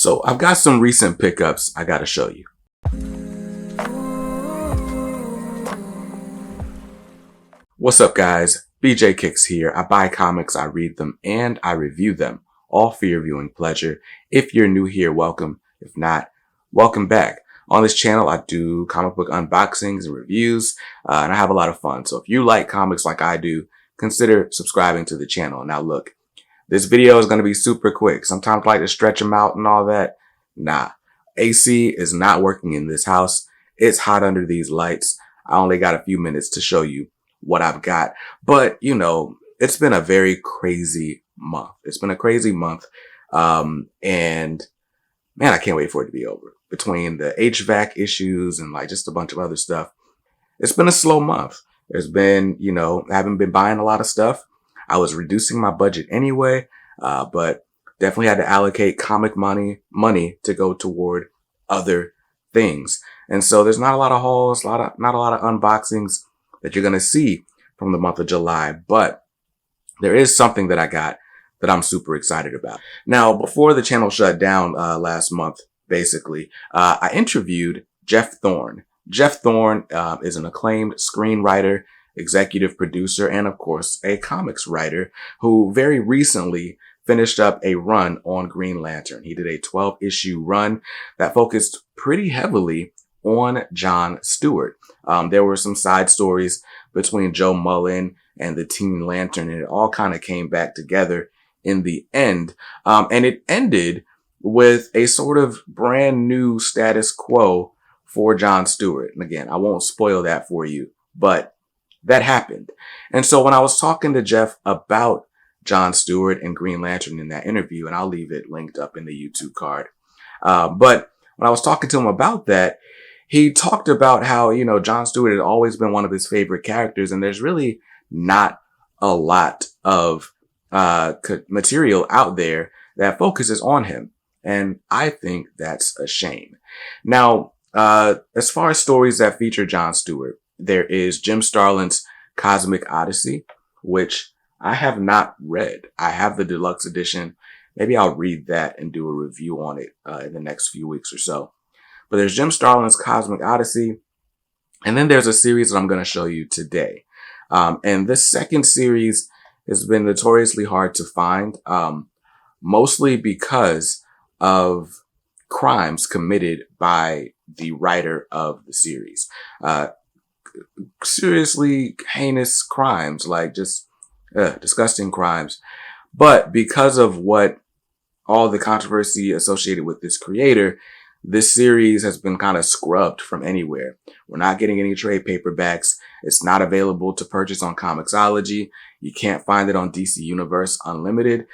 So I've got some recent pickups I gotta show you. What's up, guys? BJ Kicks here. I buy comics, I read them, and I review them, all for your viewing pleasure. If you're new here, welcome. If not, welcome back. On this channel, I do comic book unboxings and reviews, and I have a lot of fun. So if you like comics like I do, consider subscribing to the channel. Now look, this video is going to be super quick. Sometimes I like to stretch them out and all that. Nah, AC is not working in this house. It's hot under these lights. I only got a few minutes to show you what I've got. But, you know, it's been a very crazy month. It's been a crazy month. And man, I can't wait for it to be over. Between the HVAC issues and like just a bunch of other stuff, it's been a slow month. There's been, you know, I haven't been buying a lot of stuff. I was reducing my budget anyway, but definitely had to allocate comic money to go toward other things. And so there's not a lot of hauls, not a lot of unboxings that you're going to see from the month of July, but there is something that I got that I'm super excited about. Now, before the channel shut down last month, basically, I interviewed Geoff Thorne. Geoff Thorne is an acclaimed screenwriter, executive producer, and of course, a comics writer who very recently finished up a run on Green Lantern. He did a 12-issue run that focused pretty heavily on John Stewart. There were some side stories between Joe Mullen and the Teen Lantern, and it all kind of came back together in the end. And it ended with a sort of brand new status quo for John Stewart. And again, I won't spoil that for you, but that happened. And so when I was talking to Geoff about John Stewart and Green Lantern in that interview, and I'll leave it linked up in the YouTube card. But when I was talking to him about that, he talked about how, you know, John Stewart had always been one of his favorite characters, and there's really not a lot of material out there that focuses on him. And I think that's a shame. Now, as far as stories that feature John Stewart, there is Jim Starlin's Cosmic Odyssey, which I have not read. I have the deluxe edition. Maybe I'll read that and do a review on it in the next few weeks or so. But there's Jim Starlin's Cosmic Odyssey. And then there's a series that I'm going to show you today. And this second series has been notoriously hard to find, mostly because of crimes committed by the writer of the series. Seriously heinous crimes, like just disgusting crimes. But because of what all the controversy associated with this creator, this series has been kind of scrubbed from anywhere. We're not getting any trade paperbacks. It's not available to purchase on Comixology. You can't find it on DC Universe Unlimited.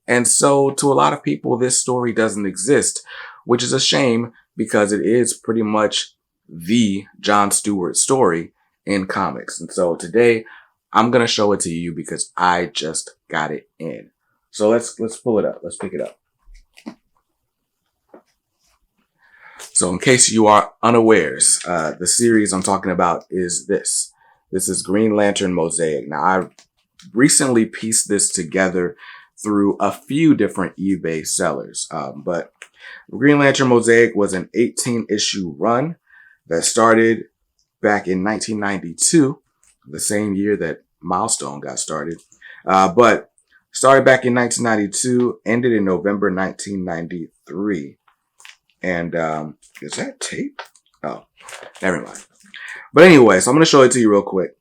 And so to a lot of people, this story doesn't exist, which is a shame because it is pretty much the John Stewart story in comics. And so today I'm going to show it to you because I just got it in. So let's pull it up. Let's pick it up. So in case you are unawares, the series I'm talking about is this. This is Green Lantern Mosaic. Now, I recently pieced this together through a few different eBay sellers. But Green Lantern Mosaic was an 18-issue run that started back in 1992, the same year that Milestone got started. But started back in 1992, ended in November 1993. And is that tape? Oh, never mind. But anyway, so I'm going to show it to you real quick.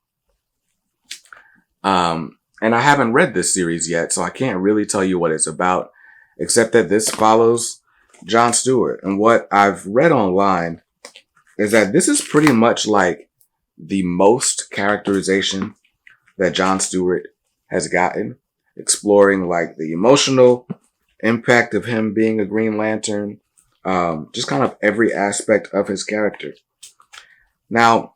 And I haven't read this series yet, so I can't really tell you what it's about, except that this follows John Stewart. And what I've read online is that this is pretty much like the most characterization that John Stewart has gotten, exploring like the emotional impact of him being a Green Lantern, just kind of every aspect of his character. Now,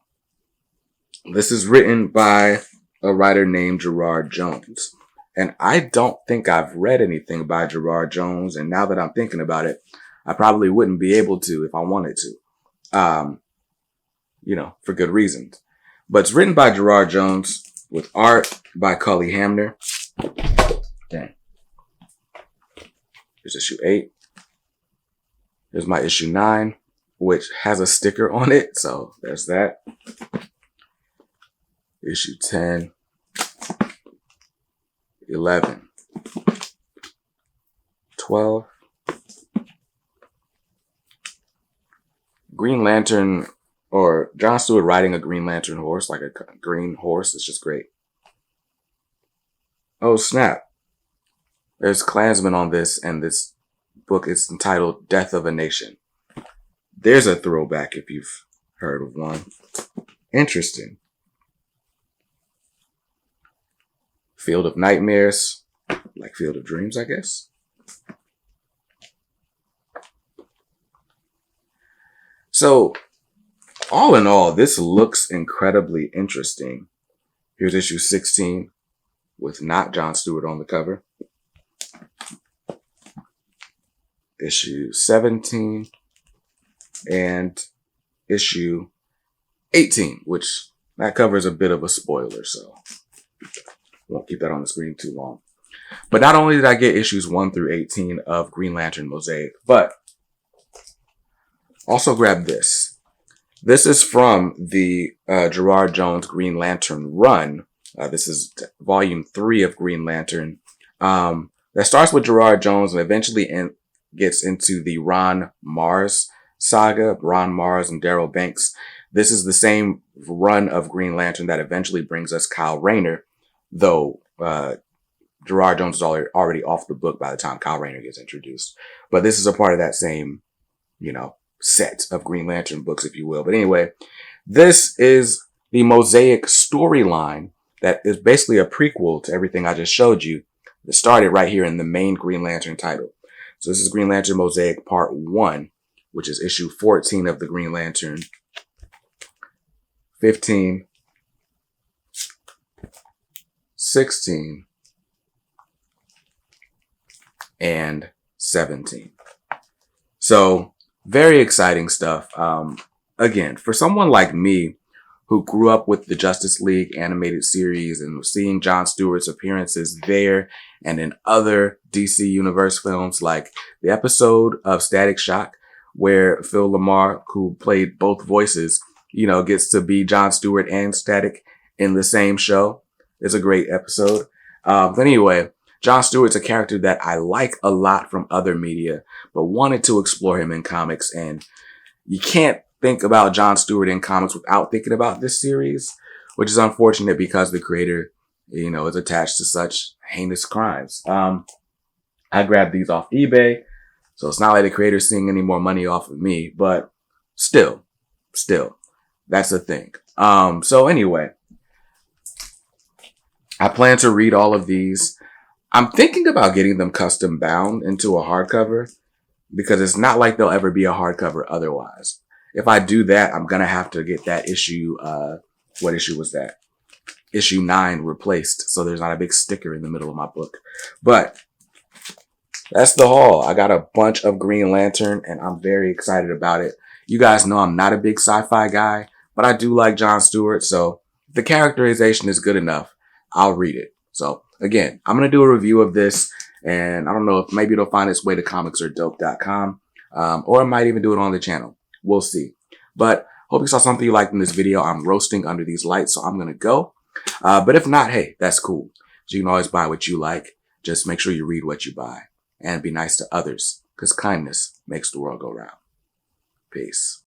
this is written by a writer named Gerard Jones. And I don't think I've read anything by Gerard Jones. And now that I'm thinking about it, I probably wouldn't be able to if I wanted to, you know, for good reasons. But it's written by Gerard Jones with art by Cully Hamner. Dang. Here's issue 8. Here's my issue 9, which has a sticker on it. So there's that. Issue 10, 11, 12. Green Lantern, or John Stewart riding a Green Lantern horse, like a green horse. It's just great. Oh, snap. There's Klansmen on this, and this book is entitled Death of a Nation. There's a throwback if you've heard of one. Interesting. Field of Nightmares, like Field of Dreams, I guess. So, all in all, this looks incredibly interesting. Here's issue 16 with not John Stewart on the cover. Issue 17 and issue 18, which that cover is a bit of a spoiler, so won't keep that on the screen too long. But not only did I get issues 1 through 18 of Green Lantern Mosaic, but also grabbed this. This is from the Gerard Jones Green Lantern run. This is volume 3 of Green Lantern. That starts with Gerard Jones and eventually gets into the Ron Mars saga, Ron Mars and Darryl Banks. This is the same run of Green Lantern that eventually brings us Kyle Rayner, though Gerard Jones is already off the book by the time Kyle Rayner gets introduced. But this is a part of that same, set of Green Lantern books, if you will. But anyway, this is the Mosaic storyline that is basically a prequel to everything I just showed you. It started right here in the main Green Lantern title. So this is Green Lantern Mosaic Part 1, which is issue 14 of the Green Lantern, 15, 16, and 17. So very exciting stuff. Again, for someone like me who grew up with the Justice League animated series and seeing John Stewart's appearances there and in other DC Universe films, like the episode of Static Shock where Phil LaMarr, who played both voices, gets to be John Stewart and Static in the same show. It's a great episode. But anyway, John Stewart's a character that I like a lot from other media, but wanted to explore him in comics. And you can't think about John Stewart in comics without thinking about this series, which is unfortunate because the creator, is attached to such heinous crimes. I grabbed these off eBay, so it's not like the creator's seeing any more money off of me, but still, that's the thing. So anyway, I plan to read all of these. I'm thinking about getting them custom bound into a hardcover because it's not like they'll ever be a hardcover otherwise. If I do that, I'm going to have to get that issue, what issue was that? Issue 9 replaced, so there's not a big sticker in the middle of my book. But that's the haul. I got a bunch of Green Lantern, and I'm very excited about it. You guys know I'm not a big sci-fi guy, but I do like John Stewart, so if the characterization is good enough, I'll read it. So again, I'm going to do a review of this, and I don't know if maybe it'll find its way to comicsaredope.com, or I might even do it on the channel. We'll see. But hope you saw something you liked in this video. I'm roasting under these lights, so I'm going to go. But if not, hey, that's cool. So you can always buy what you like. Just make sure you read what you buy and be nice to others, because kindness makes the world go round. Peace.